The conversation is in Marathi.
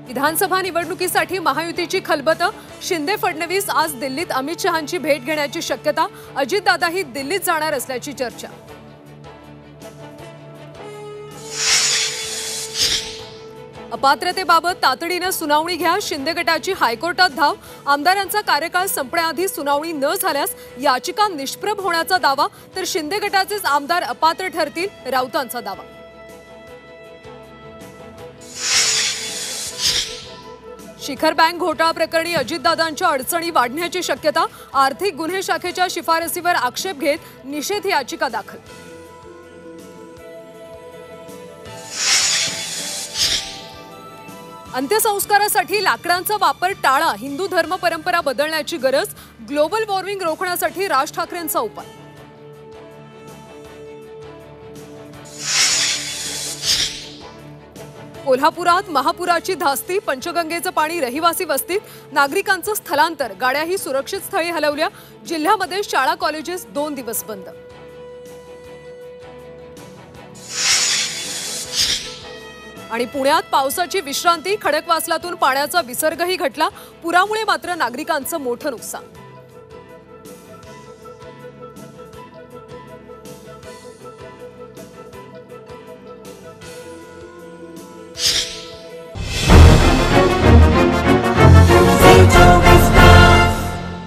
विधानसभा निवडणुकीसाठी महायुतीची खलबत। शिंदे फडणवीस आज दिल्लीत अमित शहांची भेट घेण्याची शक्यता। अजितदादाही दिल्लीत जाणार असल्याची चर्चा। अपात्रतेबाबत तातडीने सुनावणी घ्या। शिंदे गटाची हायकोर्टात धाव। आमदारांचा कार्यकाळ संपण्याआधी सुनावणी न झाल्यास याचिका निष्प्रभ होण्याचा दावा, तर शिंदे गटाचेच आमदार अपात्र ठरतील, राऊतांचा दावा। शिखर बँक घोटाळा प्रकरणी अजितदादांच्या अडचणी वाढण्याची शक्यता। आर्थिक गुन्हे शाखेच्या शिफारसीवर आक्षेप घेत निषेध याचिका दाखल। अंत्यसंस्कारासाठी लाकडांचा वापर टाळा। हिंदू धर्म परंपरा बदलण्याची गरज। ग्लोबल वॉर्मिंग रोखण्यासाठी राज ठाकरेंचा उपाय। कोल्हापुरात महापुराची धास्ती। पंचगंगेचं पाणी रहिवासी वस्तीत। नागरिकांचं स्थलांतर। गाड्याही सुरक्षित स्थळी हलवल्या। जिल्ह्यामध्ये शाळा कॉलेजेस 2 दिवस बंद। आणि पुण्यात पावसाची विश्रांती। खडकवासलातून पाण्याचा विसर्गही घटला। पुरामुळे मात्र नागरिकांचं मोठं नुकसान।